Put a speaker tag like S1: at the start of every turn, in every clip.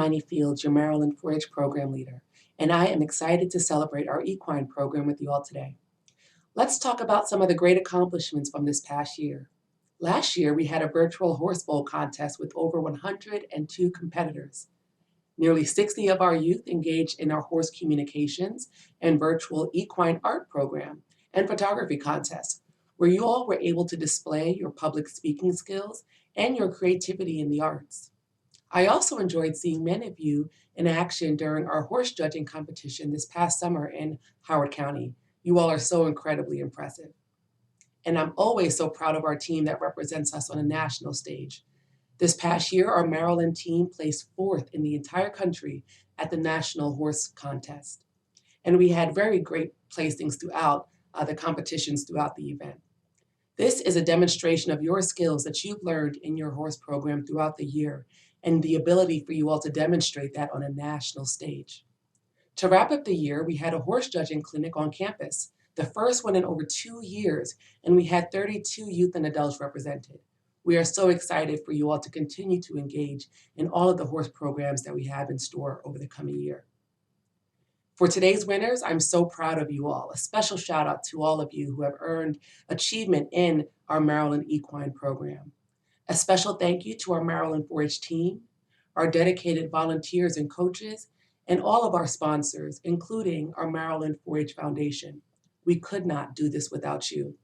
S1: Hermione Fields, your Maryland 4-H program leader, and I am excited to celebrate our equine program with you all today. Let's talk about some of the great accomplishments from this past year. Last year, we had a virtual horse bowl contest with over 102 competitors. Nearly 60 of our youth engaged in our horse communications and virtual equine art program and photography contest, where you all were able to display your public speaking skills and your creativity in the arts. I also enjoyed seeing many of you in action during our horse judging competition this past summer in Howard County. You all are so incredibly impressive. And I'm always so proud of our team that represents us on a national stage. This past year, our Maryland team placed 4th in the entire country at the National Horse Contest. And we had very great placings throughout the competitions throughout the event. This is a demonstration of your skills that you've learned in your horse program throughout the year and the ability for you all to demonstrate that on a national stage. To wrap up the year, we had a horse judging clinic on campus, the first one in over 2 years, and we had 32 youth and adults represented. We are so excited for you all to continue to engage in all of the horse programs that we have in store over the coming year. For today's winners, I'm so proud of you all. A special shout out to all of you who have earned achievement in our Maryland Equine program. A special thank you to our Maryland 4-H team, our dedicated volunteers and coaches, and all of our sponsors, including our Maryland 4-H Foundation. We could not do this without you.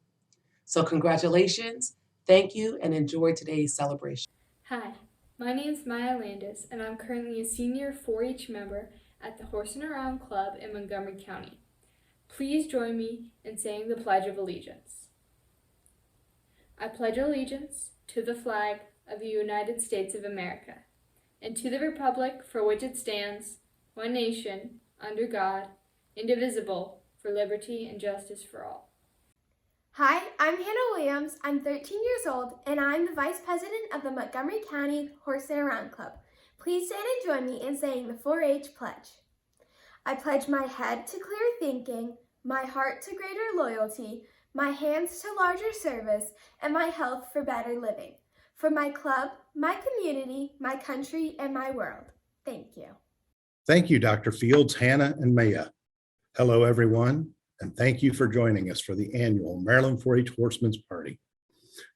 S1: So congratulations, thank you, and enjoy today's celebration.
S2: Hi, my name is Maya Landis, and I'm currently a senior 4-H member at the Horse and Around Club in Montgomery County. Please join me in saying the Pledge of Allegiance. I pledge allegiance to the flag of the United States of America, and to the republic for which it stands, one nation, under God, indivisible, for liberty and justice for all.
S3: Hi, I'm Hannah Williams. I'm 13 years old, and I'm the Vice President of the Montgomery County Horse and Around Club. Please stand and join me in saying the 4-H pledge. I pledge my head to clear thinking, my heart to greater loyalty, my hands to larger service, and my health for better living. For my club, my community, my country, and my world. Thank you.
S4: Thank you, Dr. Fields, Hannah, and Maya. Hello, everyone, and thank you for joining us for the annual Maryland 4-H Horsemen's Party.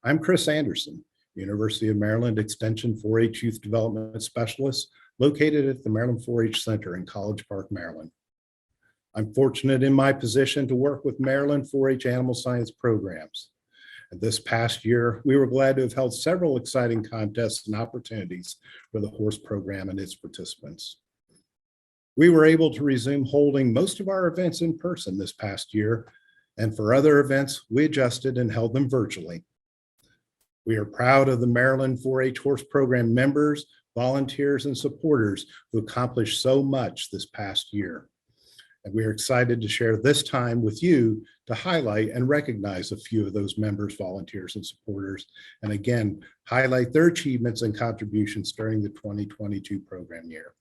S4: I'm Chris Anderson, University of Maryland Extension 4-H Youth Development Specialist, located at the Maryland 4-H Center in College Park, Maryland. I'm fortunate in my position to work with Maryland 4-H animal science programs. And this past year, we were glad to have held several exciting contests and opportunities for the horse program and its participants. We were able to resume holding most of our events in person this past year, and for other events, we adjusted and held them virtually. We are proud of the Maryland 4-H Horse Program members, volunteers, and supporters who accomplished so much this past year. And we are excited to share this time with you to highlight and recognize a few of those members, volunteers, and supporters, and again, highlight their achievements and contributions during the 2022 program year.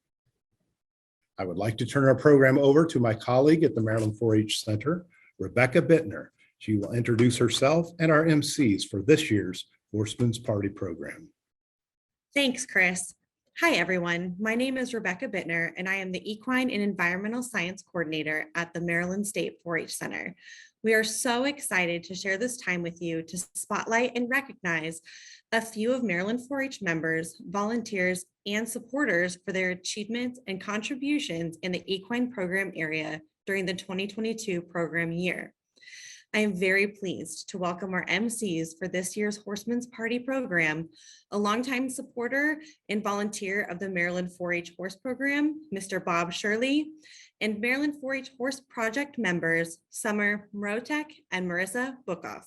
S4: I would like to turn our program over to my colleague at the Maryland 4-H Center, Rebecca Bittner. She will introduce herself and our MCs for this year's Horsemen's Party program.
S5: Thanks, Chris. Hi, everyone. My name is Rebecca Bittner, and I am the Equine and Environmental Science Coordinator at the Maryland State 4-H Center. We are so excited to share this time with you to spotlight and recognize a few of Maryland 4-H members, volunteers, and supporters for their achievements and contributions in the equine program area during the 2022 program year. I am very pleased to welcome our MCs for this year's Horsemen's Party program, a longtime supporter and volunteer of the Maryland 4-H Horse Program, Mr. Bob Shirley, and Maryland 4-H Horse Project members, Summer Mrotek and Marissa Bookoff.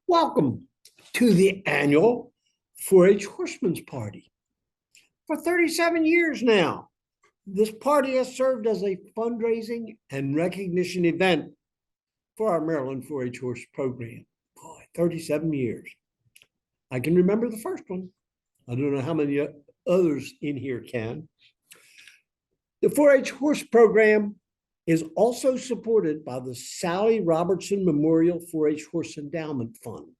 S6: Welcome to the annual 4-H Horsemen's Party. For 37 years now, this party has served as a fundraising and recognition event for our Maryland 4-H Horse Program. Boy, 37 years. I can remember the first one. I don't know how many others in here can. The 4-H Horse Program is also supported by the Sally Robertson Memorial 4-H Horse Endowment Fund.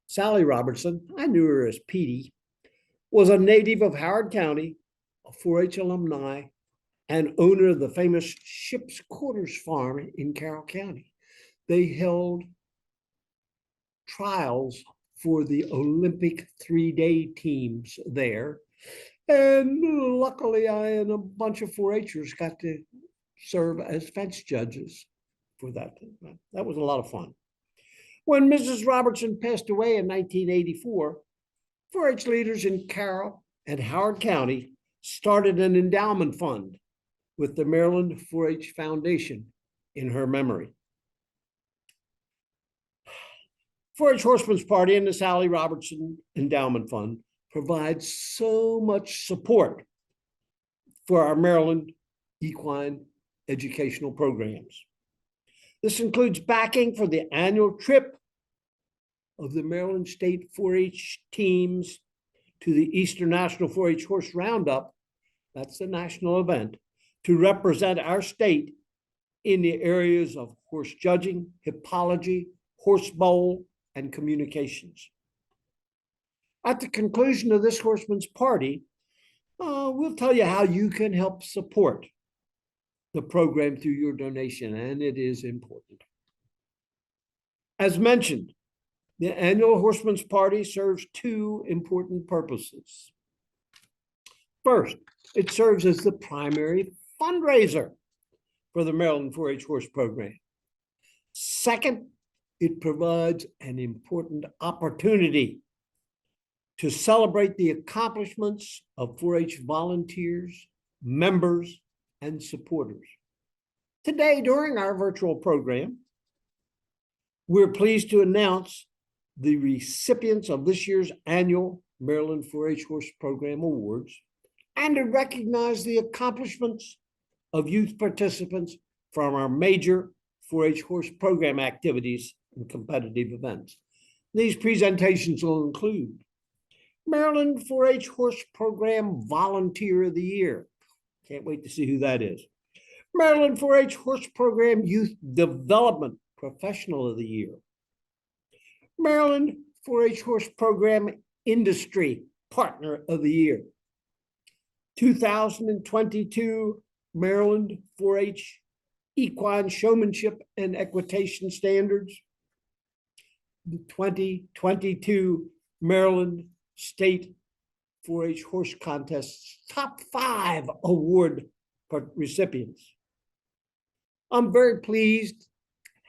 S6: Sally Robertson, I knew her as Petey, was a native of Howard County, a 4-H alumni, and owner of the famous Ship's Quarters Farm in Carroll County. They held trials for the Olympic 3-day teams there. And luckily, I and a bunch of 4-Hers got to serve as fence judges for that. That was a lot of fun. When Mrs. Robertson passed away in 1984, 4-H leaders in Carroll and Howard County started an endowment fund with the Maryland 4-H Foundation in her memory. 4-H Horsemen's Party and the Sally Robertson Endowment Fund provides so much support for our Maryland equine educational programs. This includes backing for the annual trip of the Maryland State 4-H teams to the Eastern National 4-H Horse Roundup, that's the national event, to represent our state in the areas of horse judging, hippology, horse bowl, and communications. At the conclusion of this Horsemen's Party, we'll tell you how you can help support the program through your donation, and it is important. As mentioned, the annual Horsemen's Party serves two important purposes. First, it serves as the primary fundraiser for the Maryland 4-H horse program. Second, it provides an important opportunity to celebrate the accomplishments of 4-H volunteers, members, and supporters. Today, during our virtual program, we're pleased to announce the recipients of this year's annual Maryland 4-H Horse Program Awards and to recognize the accomplishments of youth participants from our major 4-H horse program activities and competitive events. These presentations will include Maryland 4-H Horse Program Volunteer of the Year. Can't wait to see who that is. Maryland 4-H Horse Program Youth Development Professional of the Year. Maryland 4-H Horse Program Industry Partner of the Year. 2022 Maryland 4-H Equine Showmanship and Equitation Standards. The 2022 Maryland State 4-H Horse Contest's top 5 award recipients. I'm very pleased,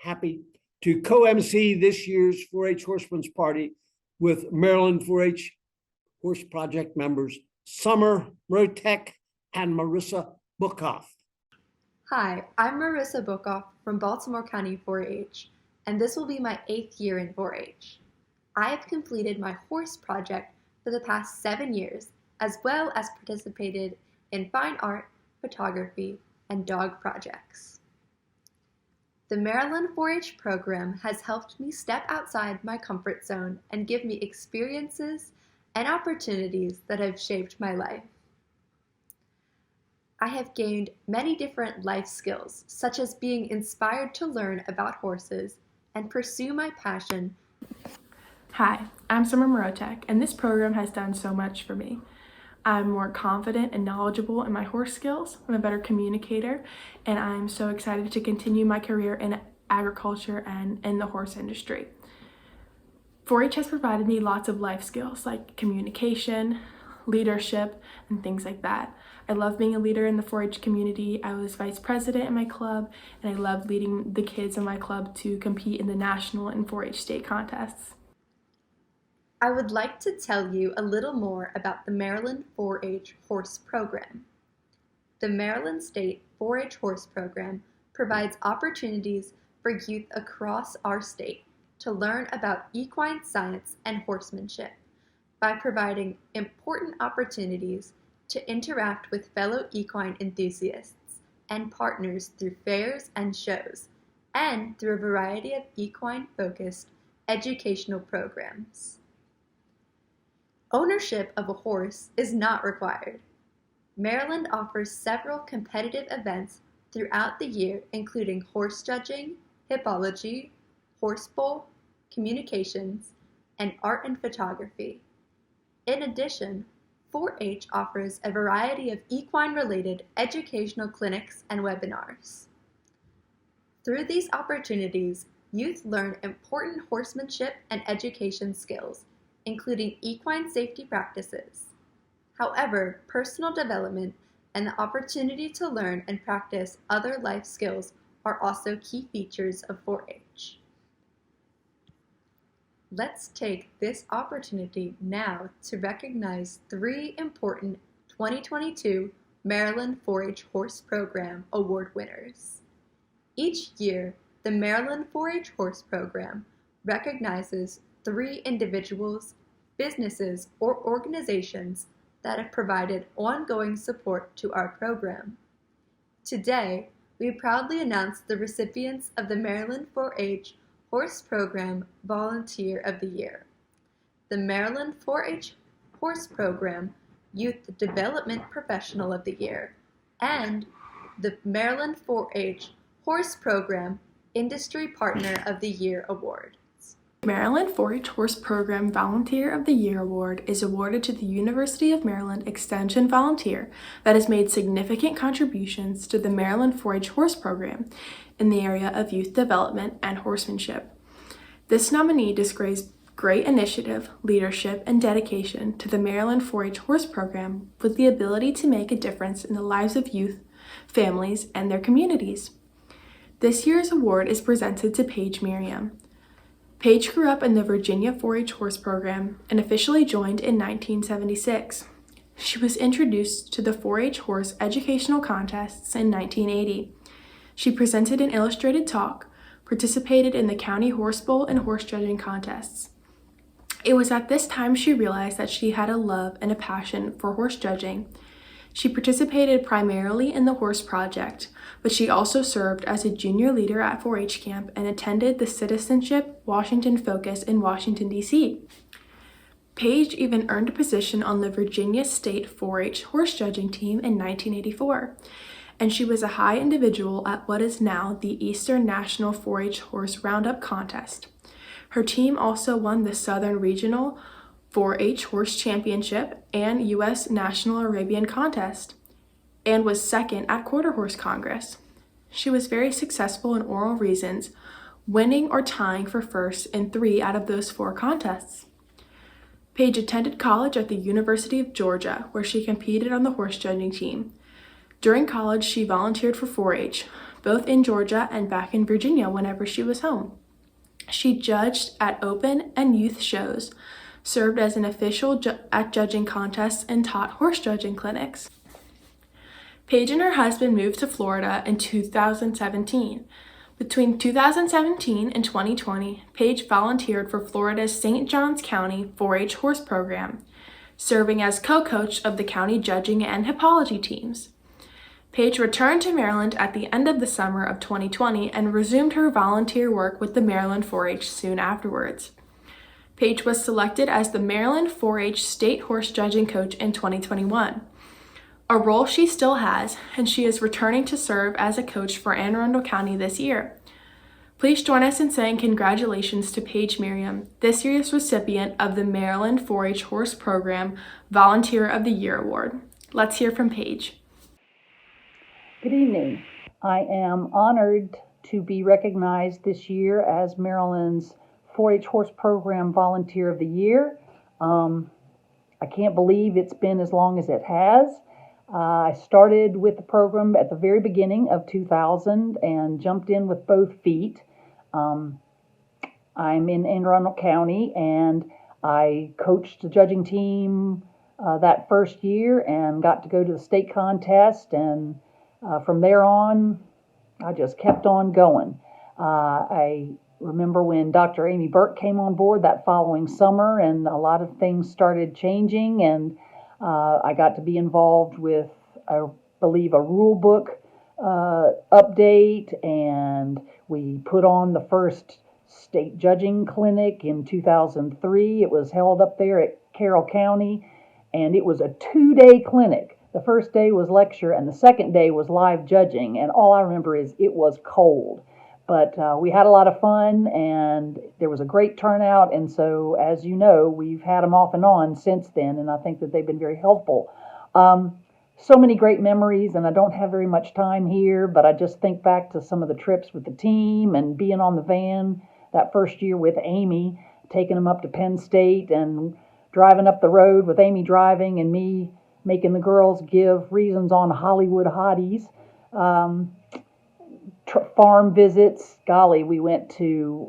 S6: happy to co-MC this year's 4-H Horsemen's Party with Maryland 4-H Horse Project members Summer Rotek and Marissa Bookoff.
S7: Hi, I'm Marissa Bookoff from Baltimore County 4-H, and this will be my 8th year in 4-H. I have completed my horse project for the past 7 years, as well as participated in fine art, photography, and dog projects. The Maryland 4-H program has helped me step outside my comfort zone and give me experiences and opportunities that have shaped my life. I have gained many different life skills, such as being inspired to learn about horses and pursue my passion.
S8: Hi, I'm Summer Morotek, and this program has done so much for me. I'm more confident and knowledgeable in my horse skills, I'm a better communicator, and I'm so excited to continue my career in agriculture and in the horse industry. 4-H has provided me lots of life skills like communication, leadership, and things like that. I love being a leader in the 4-H community. I was vice president in my club, and I loved leading the kids in my club to compete in the national and 4-H state contests.
S7: I would like to tell you a little more about the Maryland 4-H Horse Program. The Maryland State 4-H Horse Program provides opportunities for youth across our state to learn about equine science and horsemanship by providing important opportunities to interact with fellow equine enthusiasts and partners through fairs and shows, and through a variety of equine-focused educational programs. Ownership of a horse is not required. Maryland offers several competitive events throughout the year, including horse judging, hippology, horse bowl, communications, and art and photography. In addition, 4-H offers a variety of equine-related educational clinics and webinars. Through these opportunities, youth learn important horsemanship and education skills, including equine safety practices. However, personal development and the opportunity to learn and practice other life skills are also key features of 4-H. Let's take this opportunity now to recognize 3 important 2022 Maryland 4-H Horse Program Award winners. Each year, the Maryland 4-H Horse Program recognizes 3 individuals, businesses, or organizations that have provided ongoing support to our program. Today, we proudly announce the recipients of the Maryland 4-H Horse Program Volunteer of the Year. The Maryland 4-H Horse Program Youth Development Professional of the Year, and the Maryland 4-H Horse Program Industry Partner of the Year Award.
S8: Maryland 4-H Horse Program Volunteer of the Year Award is awarded to the University of Maryland Extension volunteer that has made significant contributions to the Maryland 4-H Horse Program in the area of youth development and horsemanship. This nominee displays great initiative, leadership, and dedication to the Maryland 4-H Horse Program with the ability to make a difference in the lives of youth, families, and their communities. This year's award is presented to Paige Merriam. Paige grew up in the Virginia 4-H Horse Program and officially joined in 1976. She was introduced to the 4-H Horse Educational Contests in 1980. She presented an illustrated talk, participated in the County Horse Bowl and horse judging contests. It was at this time she realized that she had a love and a passion for horse judging. She participated primarily in the Horse Project, but she also served as a junior leader at 4-H camp and attended the Citizenship Washington Focus in Washington, D.C. Paige even earned a position on the Virginia State 4-H horse judging team in 1984, and she was a high individual at what is now the Eastern National 4-H Horse Roundup Contest. Her team also won the Southern Regional 4-H Horse Championship and U.S. National Arabian Contest, and was second at Quarter Horse Congress. She was very successful in oral reasons, winning or tying for first in 3 out of those 4 contests. Paige attended college at the University of Georgia, where she competed on the horse judging team. During college, she volunteered for 4-H, both in Georgia and back in Virginia whenever she was home. She judged at open and youth shows, served as an official at judging contests, and taught horse judging clinics. Paige and her husband moved to Florida in 2017. Between 2017 and 2020, Paige volunteered for Florida's St. Johns County 4-H Horse Program, serving as co-coach of the county judging and hippology teams. Paige returned to Maryland at the end of the summer of 2020 and resumed her volunteer work with the Maryland 4-H soon afterwards. Paige was selected as the Maryland 4-H State Horse Judging Coach in 2021, a role she still has, and she is returning to serve as a coach for Anne Arundel County this year. Please join us in saying congratulations to Paige Merriam, this year's recipient of the Maryland 4-H Horse Program Volunteer of the Year Award. Let's hear from Paige.
S9: Good evening. I am honored to be recognized this year as Maryland's 4-H Horse Program Volunteer of the Year. I can't believe it's been as long as it has. I started with the program at the very beginning of 2000 and jumped in with both feet. I'm in Anne Arundel County, and I coached the judging team that first year and got to go to the state contest, and from there on, I just kept on going. I remember when Dr. Amy Burke came on board that following summer, and a lot of things started changing, and I got to be involved with, I believe, a rule book update, and we put on the first state judging clinic in 2003. It was held up there at Carroll County, and it was a 2-day clinic. The first day was lecture, and the second day was live judging, and all I remember is it was cold. But we had a lot of fun, and there was a great turnout. And so, as you know, we've had them off and on since then, and I think that they've been very helpful. So many great memories, and I don't have very much time here, but I just think back to some of the trips with the team and being on the van that first year with Amy, taking them up to Penn State and driving up the road with Amy driving and me making the girls give reasons on Hollywood hotties. Farm visits. Golly, we went to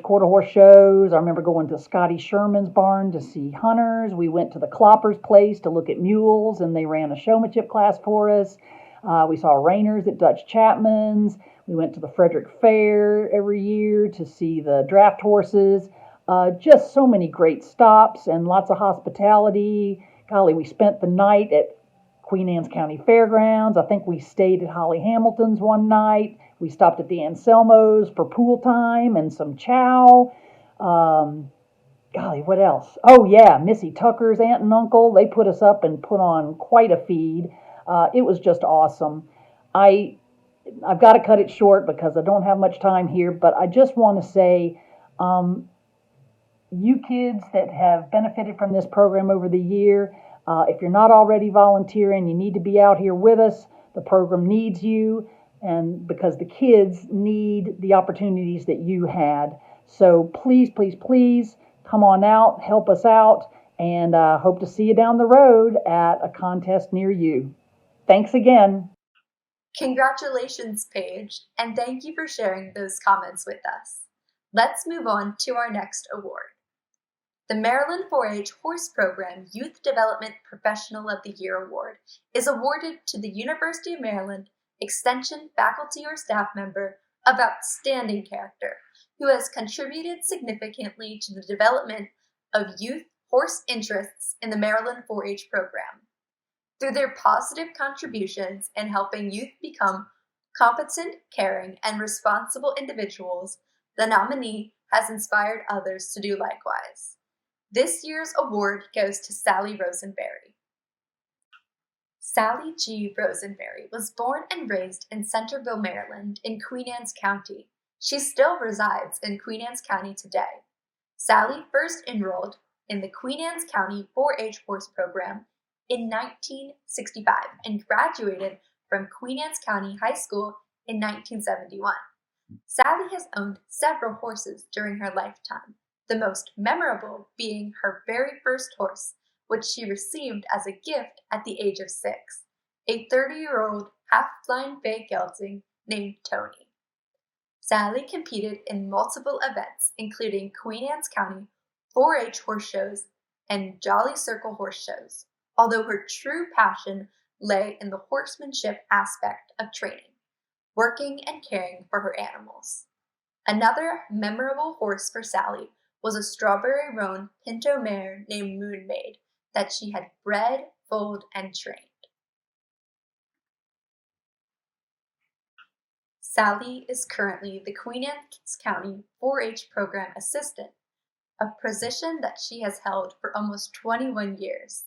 S9: quarter horse shows. I remember going to Scotty Sherman's barn to see hunters. We went to the Clopper's place to look at mules, and they ran a showmanship class for us. We saw reiners at Dutch Chapman's. We went to the Frederick Fair every year to see the draft horses. Just so many great stops and lots of hospitality. Golly, we spent the night at Queen Anne's County Fairgrounds. I think we stayed at Holly Hamilton's one night. We stopped at the Anselmo's for pool time and some chow. Golly, what else? Oh yeah, Missy Tucker's aunt and uncle. They put us up and put on quite a feed. It was just awesome. I've got to cut it short because I don't have much time here, but I just want to say, you kids that have benefited from this program over the year, if you're not already volunteering, you need to be out here with us. The program needs you, and because the kids need the opportunities that you had. So please, please, please come on out, help us out, and hope to see you down the road at a contest near you. Thanks again.
S7: Congratulations, Paige, and thank you for sharing those comments with us. Let's move on to our next award. The Maryland 4-H Horse Program Youth Development Professional of the Year Award is awarded to the University of Maryland Extension faculty or staff member of outstanding character who has contributed significantly to the development of youth horse interests in the Maryland 4-H program. Through their positive contributions in helping youth become competent, caring, and responsible individuals, the nominee has inspired others to do likewise. This year's award goes to Sally Rosenberry. Sally G. Rosenberry was born and raised in Centerville, Maryland, in Queen Anne's County. She still resides in Queen Anne's County today. Sally first enrolled in the Queen Anne's County 4-H horse program in 1965 and graduated from Queen Anne's County High School in 1971. Sally has owned several horses during her lifetime, the most memorable being her very first horse, which she received as a gift at the age of 6, a 30-year-old half-blind bay gelding named Tony. Sally competed in multiple events, including Queen Anne's County 4-H horse shows and Jolly Circle horse shows, although her true passion lay in the horsemanship aspect of training, working and caring for her animals. Another memorable horse for Sally was a strawberry roan pinto mare named Moon Maid that she had bred, foaled, and trained. Sally is currently the Queen Anne's County 4-H program assistant, a position that she has held for almost 21 years.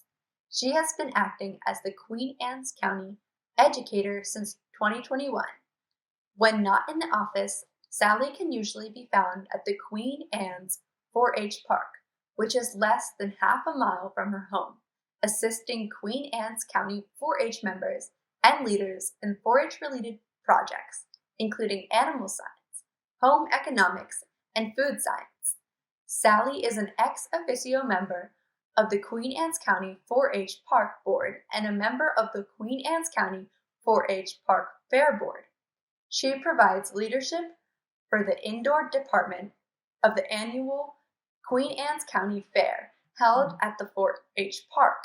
S7: She has been acting as the Queen Anne's County educator since 2021. When not in the office, Sally can usually be found at the Queen Anne's 4-H Park, which is less than half a mile from her home, assisting Queen Anne's County 4-H members and leaders in 4-H related projects, including animal science, home economics, and food science. Sally is an ex officio member of the Queen Anne's County 4-H Park Board and a member of the Queen Anne's County 4-H Park Fair Board. She provides leadership for the indoor department of the annual Queen Anne's County Fair held at the 4-H Park.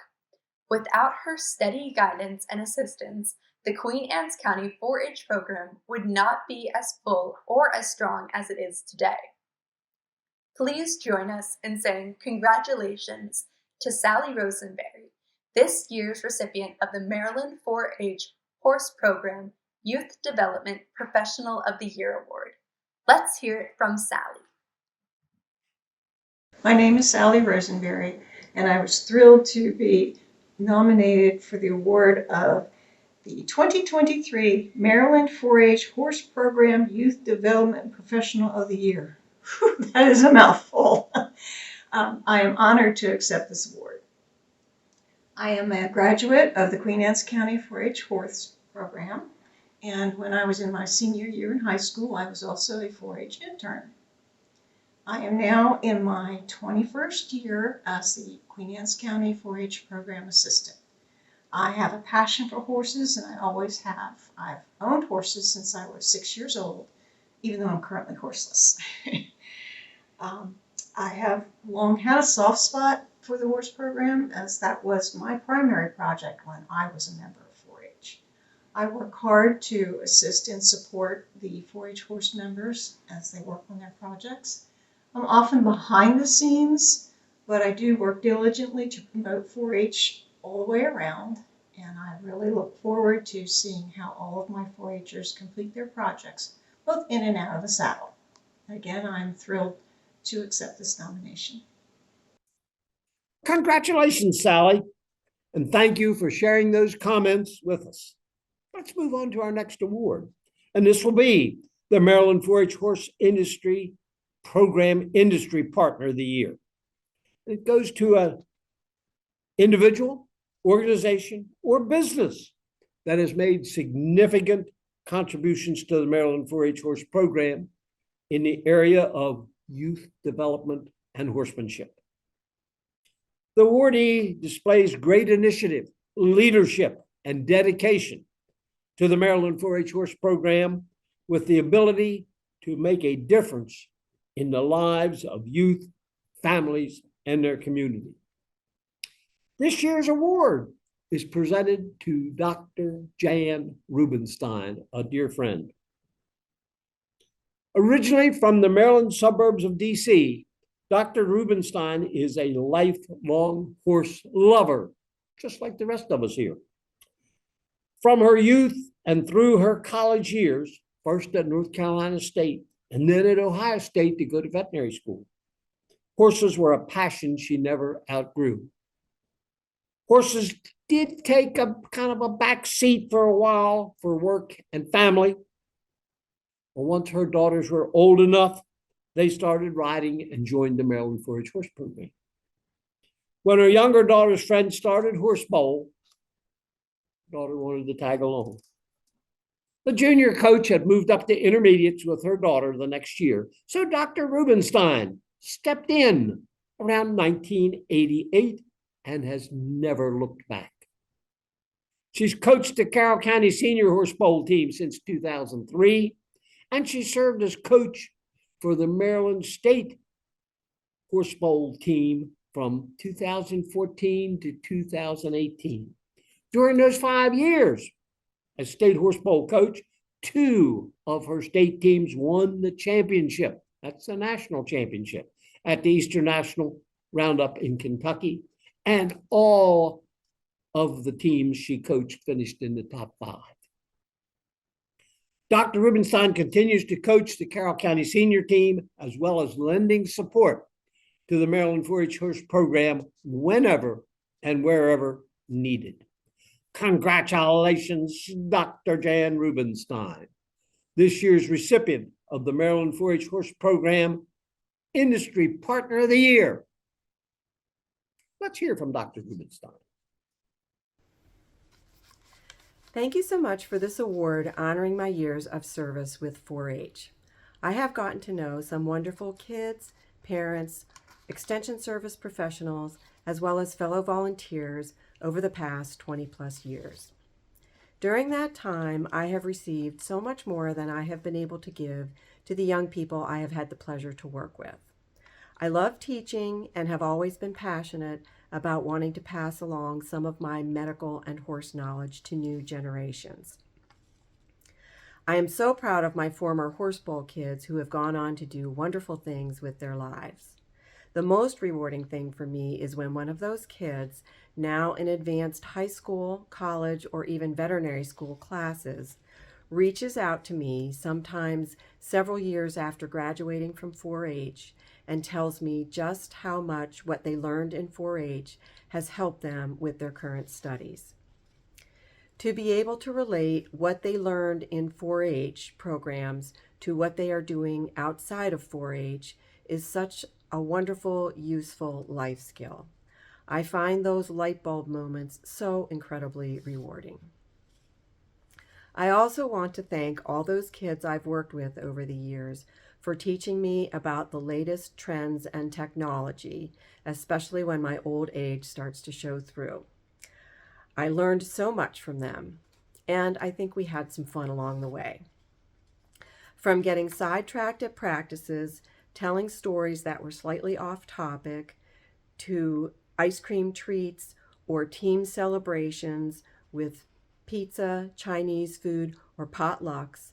S7: Without her steady guidance and assistance, the Queen Anne's County 4-H program would not be as full or as strong as it is today. Please join us in saying congratulations to Sally Rosenberry, this year's recipient of the Maryland 4-H Horse Program Youth Development Professional of the Year Award. Let's hear it from Sally.
S10: My name is Sally Rosenberry, and I was thrilled to be nominated for the award of the 2023 Maryland 4-H Horse Program Youth Development Professional of the Year. That is a mouthful. I am honored to accept this award. I am a graduate of the Queen Anne's County 4-H Horse Program, and when I was in my senior year in high school, I was also a 4-H intern. I am now in my 21st year as the Queen Anne's County 4-H Program Assistant. I have a passion for horses, and I always have. I've owned horses since I was 6 years old, even though I'm currently horseless. I have long had a soft spot for the horse program, as that was my primary project when I was a member of 4-H. I work hard to assist and support the 4-H horse members as they work on their projects. I'm often behind the scenes, but I do work diligently to promote 4-H all the way around, and I really look forward to seeing how all of my 4-Hers complete their projects, both in and out of the saddle. Again, I'm thrilled to accept this nomination.
S6: Congratulations, Sally, and thank you for sharing those comments with us. Let's move on to our next award, and this will be the Maryland 4-H Horse Industry Program Industry Partner of the Year. It goes to an individual, organization, or business that has made significant contributions to the Maryland 4-H Horse Program in the area of youth development and horsemanship. The awardee displays great initiative, leadership, and dedication to the Maryland 4-H Horse Program, with the ability to make a difference in the lives of youth, families, and their community. This year's award is presented to Dr. Jan Rubenstein, a dear friend. Originally from the Maryland suburbs of DC, Dr. Rubenstein is a lifelong horse lover, just like the rest of us here. From her youth and through her college years, first at North Carolina State and then at Ohio State to go to veterinary school, horses were a passion she never outgrew. Horses did take a kind of a back seat for a while for work and family. But once her daughters were old enough, they started riding and joined the Maryland 4-H Horse Program. When her younger daughter's friend started Horse Bowl, daughter wanted to tag along. The junior coach had moved up to intermediates with her daughter the next year, so Dr. Rubenstein stepped in around 1988 and has never looked back. She's coached the Carroll County Senior Horse Bowl team since 2003, and she served as coach for the Maryland State Horse Bowl team from 2014 to 2018. During those 5 years as State Horse Bowl coach, 2 of her state teams won the championship. That's the national championship at the Eastern National Roundup in Kentucky. And all of the teams she coached finished in the top 5. Dr. Rubenstein continues to coach the Carroll County senior team, as well as lending support to the Maryland 4-H Horse Program whenever and wherever needed. Congratulations, Dr. Jan Rubenstein, this year's recipient of the Maryland 4-H Horse Program Industry Partner of the Year. Let's hear from Dr. Rubenstein.
S11: Thank you so much for this award honoring my years of service with 4-H. I have gotten to know some wonderful kids, parents, extension service professionals, as well as fellow volunteers over the past 20 plus years. During that time, I have received so much more than I have been able to give to the young people I have had the pleasure to work with. I love teaching and have always been passionate about wanting to pass along some of my medical and horse knowledge to new generations. I am so proud of my former Horse Bowl kids who have gone on to do wonderful things with their lives. The most rewarding thing for me is when one of those kids, now in advanced high school, college, or even veterinary school classes, reaches out to me sometimes several years after graduating from 4-H and tells me just how much what they learned in 4-H has helped them with their current studies. To be able to relate what they learned in 4-H programs to what they are doing outside of 4-H is such a wonderful, useful life skill. I find those light bulb moments so incredibly rewarding. I also want to thank all those kids I've worked with over the years for teaching me about the latest trends and technology, especially when my old age starts to show through. I learned so much from them, and I think we had some fun along the way. From getting sidetracked at practices, telling stories that were slightly off topic, to ice cream treats or team celebrations with pizza, Chinese food, or potlucks,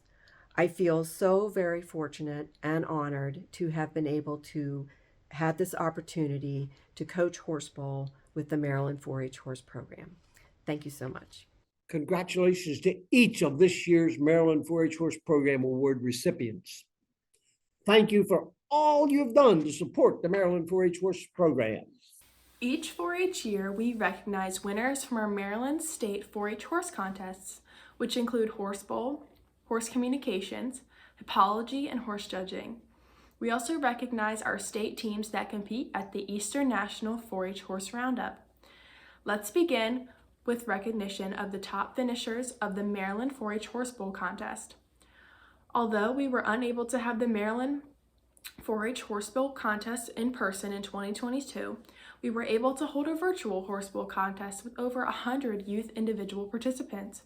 S11: I feel so very fortunate and honored to have been able to have this opportunity to coach Horse Bowl with the Maryland 4-H Horse Program. Thank you so much.
S6: Congratulations to each of this year's Maryland 4-H Horse Program Award recipients. Thank you for all you've done to support the Maryland 4-H Horse Program.
S8: Each 4-H year, we recognize winners from our Maryland State 4-H horse contests, which include Horse Bowl, Horse Communications, Hippology, and Horse Judging. We also recognize our state teams that compete at the Eastern National 4-H Horse Roundup. Let's begin with recognition of the top finishers of the Maryland 4-H Horse Bowl contest. Although we were unable to have the Maryland 4-H Horse Bowl contest in person in 2022, we were able to hold a virtual Horse Bowl contest with over 100 youth individual participants.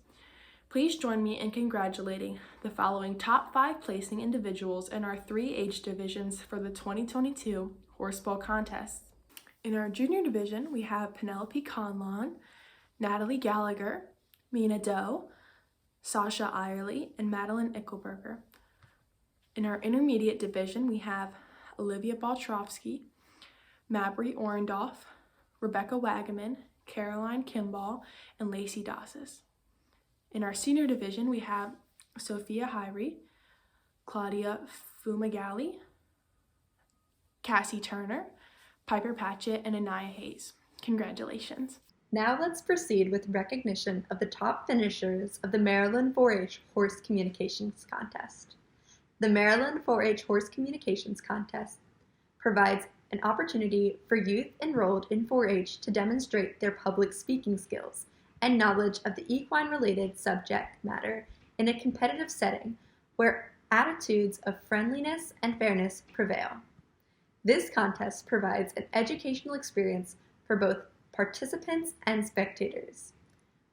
S8: Please join me in congratulating the following top 5 placing individuals in our 3H divisions for the 2022 Horse Bowl contest. In our junior division, we have Penelope Conlon, Natalie Gallagher, Mina Doe, Sasha Irely, and Madeline Ickelberger. In our intermediate division, we have Olivia Baltrovsky, Mabry Orendorf, Rebecca Wagaman, Caroline Kimball, and Lacey Dossis. In our senior division, we have Sophia Hyrie, Claudia Fumagalli, Cassie Turner, Piper Patchett, and Anaya Hayes. Congratulations.
S7: Now let's proceed with recognition of the top finishers of the Maryland 4-H Horse Communications Contest. The Maryland 4-H Horse Communications Contest provides an opportunity for youth enrolled in 4-H to demonstrate their public speaking skills and knowledge of the equine-related subject matter in a competitive setting where attitudes of friendliness and fairness prevail. This contest provides an educational experience for both participants and spectators.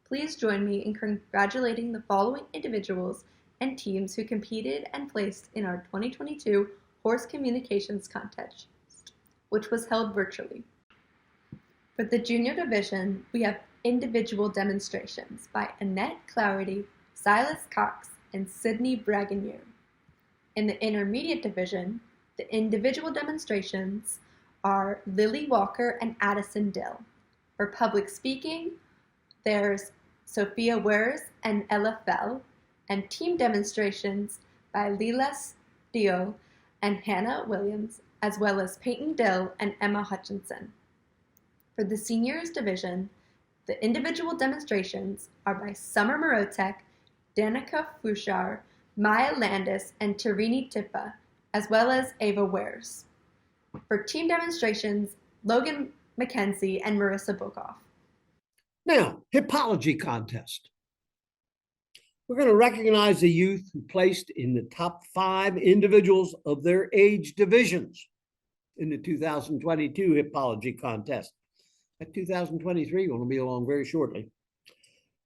S7: Please join me in congratulating the following individuals and teams who competed and placed in our 2022 Horse Communications Contest, which was held virtually. For the junior division, we have individual demonstrations by Annette Clarity, Silas Cox, and Sydney Bragonier. In the intermediate division, the individual demonstrations are Lily Walker and Addison Dill. For public speaking, there's Sophia Wers and Ella Fell, and team demonstrations by Leela Steele and Hannah Williams, as well as Peyton Dill and Emma Hutchinson. For the seniors division, the individual demonstrations are by Summer Morotek, Danica Fushar, Maya Landis, and Tarini Tippa, as well as Ava Wares. For team demonstrations, Logan Mackenzie and Marissa Bokoff.
S6: Now, Hippology contest. We're going to recognize the youth who placed in the top 5 individuals of their age divisions in the 2022 Hippology contest. That 2023 will be along very shortly.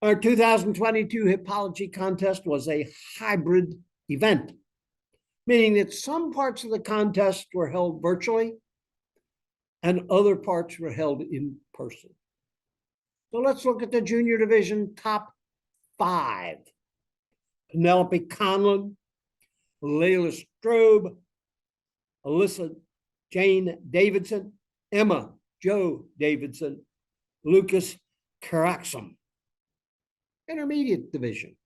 S6: Our 2022 Hippology contest was a hybrid event, meaning that some parts of the contest were held virtually and other parts were held in person. So let's look at the junior division top 5. Penelope Conlon, Layla Strobe, Alyssa Jane Davidson, Emma Joe Davidson, Lucas Karaxum. Intermediate division.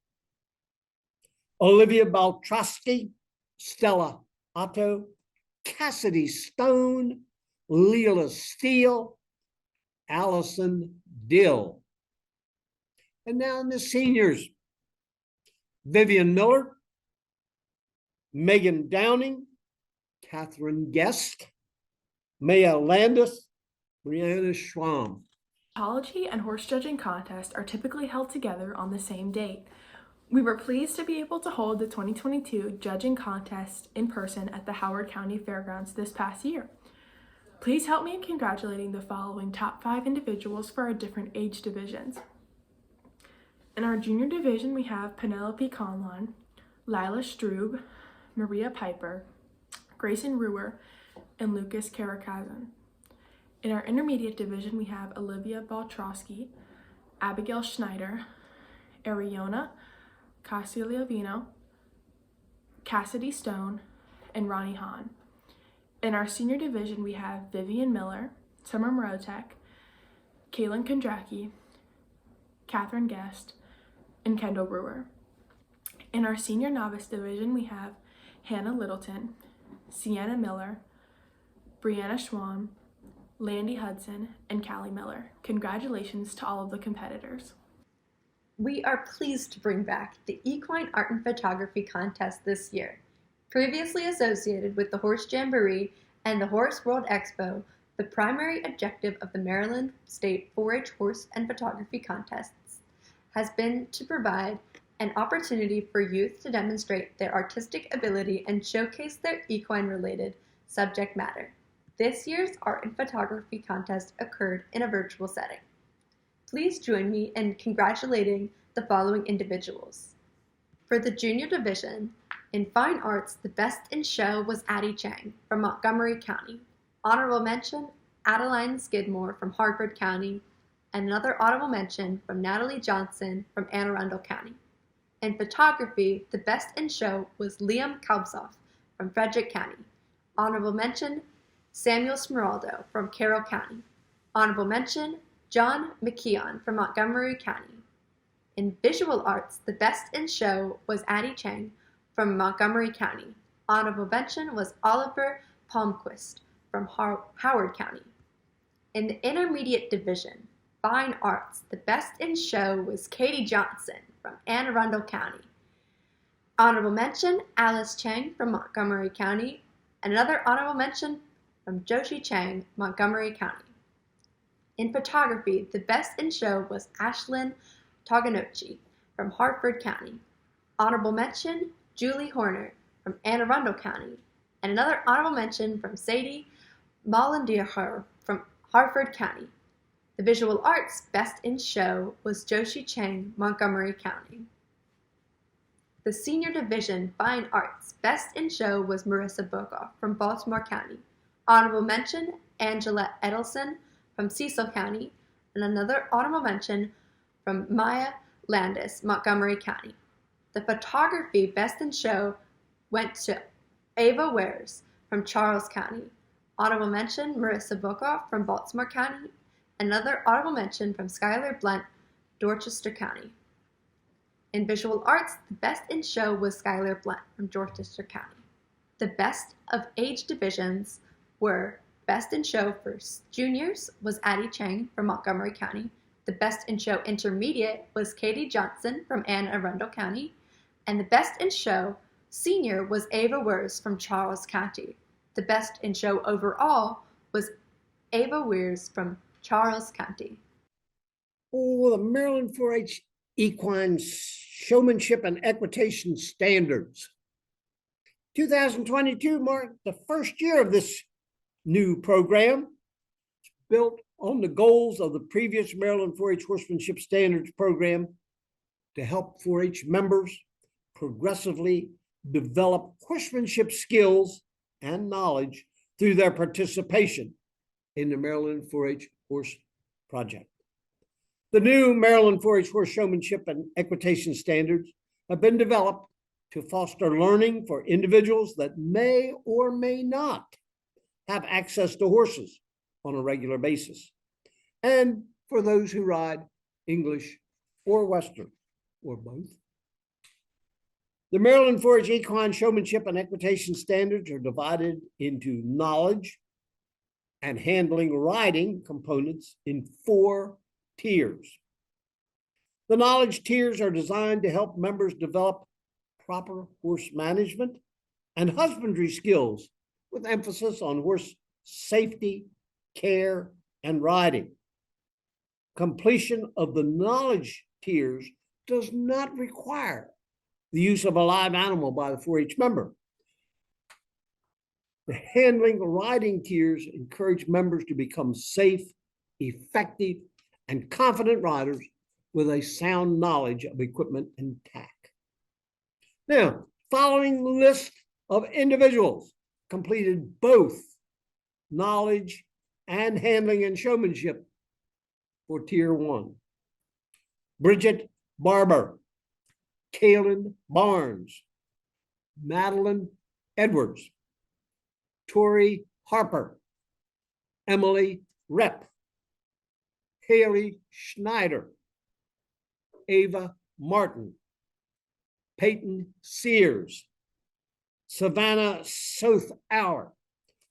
S6: Olivia Baltrosky, Stella Otto, Cassidy Stone, Leela Steele, Allison Dill. And now the seniors: Vivian Miller, Megan Downing, Catherine Guest, Maya Landis, Brianna Schwam.
S8: Hippology and horse judging contests are typically held together on the same date. We were pleased to be able to hold the 2022 judging contest in person at the Howard County Fairgrounds this past year. Please help me in congratulating the following top 5 individuals for our different age divisions. In our junior division, we have Penelope Conlon, Lila Strube, Maria Piper, Grayson Ruhr, and Lucas Karakazan. In our intermediate division, we have Olivia Baltrosky, Abigail Schneider, Ariona Casigliavino, Cassidy Stone, and Ronnie Hahn. In our senior division, we have Vivian Miller, Summer Mrotek, Kaylin Kondracki, Catherine Guest, and Kendall Brewer. In our senior novice division, we have Hannah Littleton, Sienna Miller, Brianna Schwam, Landy Hudson, and Callie Miller. Congratulations to all of the competitors.
S7: We are pleased to bring back the Equine Art and Photography Contest this year. Previously associated with the Horse Jamboree and the Horse World Expo, the primary objective of the Maryland State 4-H Horse and Photography Contests has been to provide an opportunity for youth to demonstrate their artistic ability and showcase their equine-related subject matter. This year's Art and Photography Contest occurred in a virtual setting. Please join me in congratulating the following individuals. For the junior division, in fine arts, the best in show was Addie Chang from Montgomery County. Honorable mention, Adeline Skidmore from Hartford County, and another honorable mention from Natalie Johnson from Anne Arundel County. In photography, the best in show was Liam Kalbsoff from Frederick County. Honorable mention, Samuel Smeraldo from Carroll County. Honorable mention, John McKeon from Montgomery County. In visual arts, the best in show was Addie Chang from Montgomery County. Honorable mention was Oliver Palmquist from Howard County. In the intermediate division, fine arts, the best in show was Katie Johnson from Anne Arundel County. Honorable mention, Alice Chang from Montgomery County, and another honorable mention from Joshi Chang, Montgomery County. In photography, the best in show was Ashlyn Toganouchi from Hartford County. Honorable mention, Julie Horner from Anne Arundel County, and another honorable mention from Sadie Mollendier from Hartford County. The visual arts best in show was Joshi Chang, Montgomery County. The senior division fine arts best in show was Marissa Bogoff from Baltimore County. Honorable mention, Angela Edelson from Cecil County, and another honorable mention from Maya Landis, Montgomery County. The photography best in show went to Ava Wares from Charles County. Honorable mention, Marissa Bogoff from Baltimore County, and another honorable mention from Skylar Blunt, Dorchester County. In visual arts, the best in show was Skylar Blunt from Dorchester County. The best of age divisions were best in show for juniors was Addie Chang from Montgomery County. The best in show intermediate was Katie Johnson from Anne Arundel County. And the best in show senior was Ava Weirs from Charles County. The best in show overall was Ava Weirs from Charles County.
S6: Oh, the Maryland 4-H Equine Showmanship and Equitation Standards. 2022 marked the first year of this new program. It's built on the goals of the previous Maryland 4-H Horsemanship Standards program to help 4-H members progressively develop horsemanship skills and knowledge through their participation in the Maryland 4-H Horse Project. The new Maryland 4-H Horse Showmanship and Equitation Standards have been developed to foster learning for individuals that may or may not have access to horses on a regular basis, and for those who ride English or Western, or both. The Maryland 4-H Equine Showmanship and Equitation Standards are divided into knowledge and handling riding components in 4 tiers. The knowledge tiers are designed to help members develop proper horse management and husbandry skills with emphasis on horse safety, care, and riding. Completion of the knowledge tiers does not require the use of a live animal by the 4-H member. The handling riding tiers encourage members to become safe, effective, and confident riders with a sound knowledge of equipment and tack. Now, following the list of individuals completed both knowledge and handling and showmanship for Tier 1. Bridget Barber, Kaylin Barnes, Madeline Edwards, Tori Harper, Emily Repp, Haley Schneider, Ava Martin, Peyton Sears, Savannah Southour,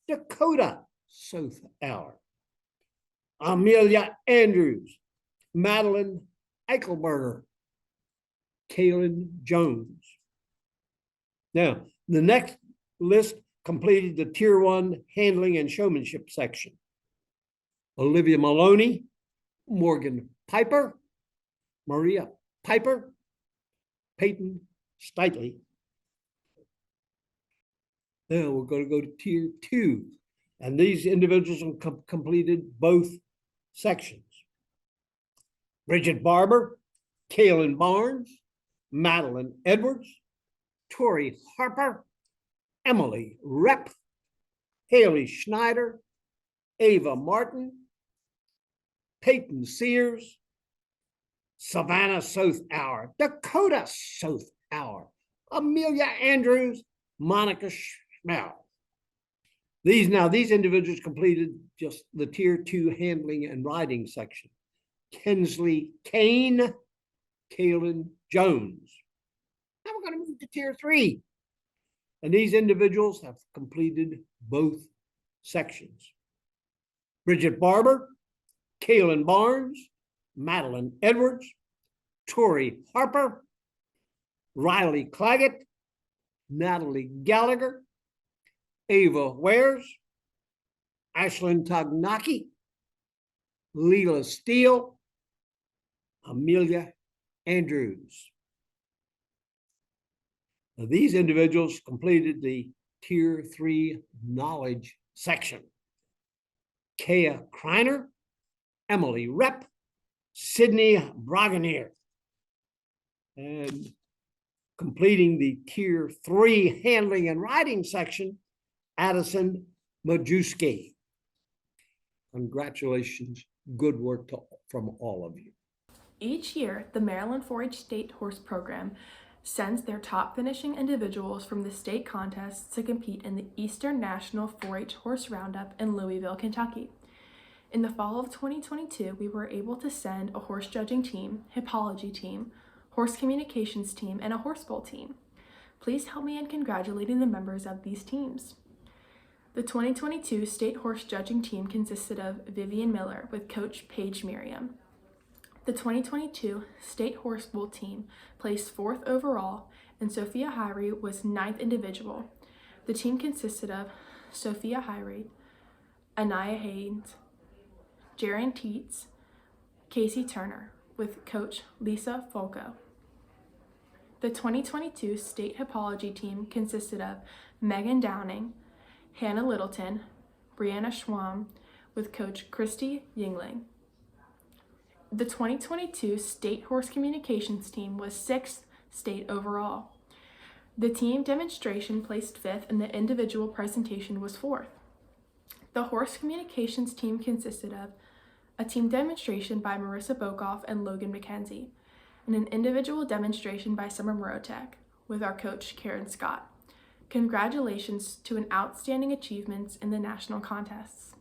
S6: Dakota Southour, Amelia Andrews, Madeline Eichelberger, Kaylin Jones. Now, the next list completed the Tier 1 handling and showmanship section. Olivia Maloney, Morgan Piper, Maria Piper, Peyton Steitley. Now we're going to go to Tier 2, and these individuals have completed both sections. Bridget Barber, Kaylin Barnes, Madeline Edwards, Tori Harper, Emily Repp, Haley Schneider, Ava Martin, Peyton Sears, Savannah Southour, Dakota Southour, Amelia Andrews, Monica Schmell. These individuals completed just the Tier 2 handling and riding section. Kensley Kane, Kaylin Jones. Now we're going to move to Tier 3. And these individuals have completed both sections. Bridget Barber, Kaylin Barnes, Madeline Edwards, Tori Harper, Riley Claggett, Natalie Gallagher, Ava Wares, Ashlyn Tognaki, Leela Steele, Amelia Andrews. Now, these individuals completed the Tier 3 knowledge section. Kaya Kreiner, Emily Repp, Sydney Brogonier. And completing the Tier 3 handling and riding section, Addison Majewski. Congratulations. Good work from all of you.
S8: Each year, the Maryland 4-H State Horse Program sends their top finishing individuals from the state contests to compete in the Eastern National 4-H Horse Roundup in Louisville, Kentucky. In the fall of 2022, we were able to send a horse judging team, Hippology team, horse communications team, and a horse bowl team. Please help me in congratulating the members of these teams. The 2022 state horse judging team consisted of Vivian Miller with coach Paige Merriam. The 2022 state horse bowl team placed 4th overall, and Sophia Hyrie was 9th individual. The team consisted of Sophia Hyrie, Anaya Haynes, Jaren Teets, Casey Turner, with coach Lisa Folco. The 2022 state hippology team consisted of Megan Downing, Hannah Littleton, Brianna Schwam, with coach Christy Yingling. The 2022 state horse communications team was 6th state overall. The team demonstration placed 5th and the individual presentation was 4th. The horse communications team consisted of a team demonstration by Marissa Bokoff and Logan McKenzie, and an individual demonstration by Summer Morotek with our coach Karen Scott. Congratulations to an outstanding achievements in the national contests.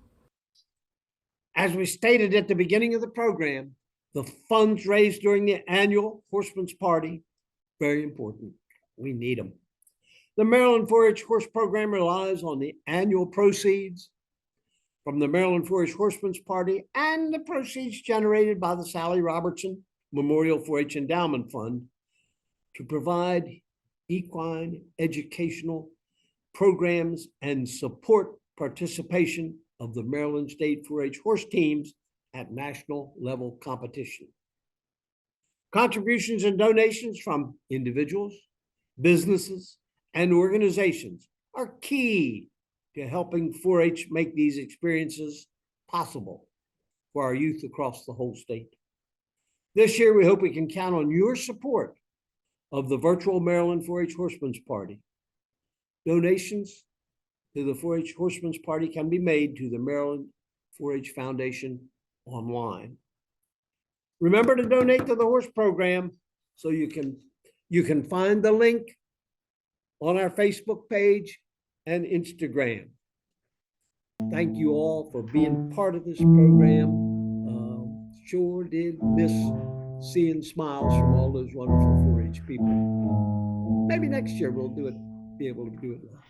S6: As we stated at the beginning of the program, the funds raised during the annual Horsemen's Party, very important. We need them. The Maryland 4-H Horse Program relies on the annual proceeds from the Maryland 4-H Horsemen's Party and the proceeds generated by the Sally Robertson Memorial 4-H Endowment Fund to provide equine educational programs and support participation of the Maryland State 4-H horse teams at national level competition. Contributions and donations from individuals, businesses, and organizations are key to helping 4-H make these experiences possible for our youth across the whole state. This year, we hope we can count on your support of the virtual Maryland 4-H Horsemen's Party. Donations to the 4-H Horsemen's Party can be made to the Maryland 4-H Foundation online. Remember to donate to the horse program, so you can find the link on our Facebook page and Instagram. Thank you all for being part of this program. Sure did miss seeing smiles from all those wonderful 4-H people. Maybe next year we'll be able to do it well.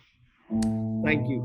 S6: Thank you.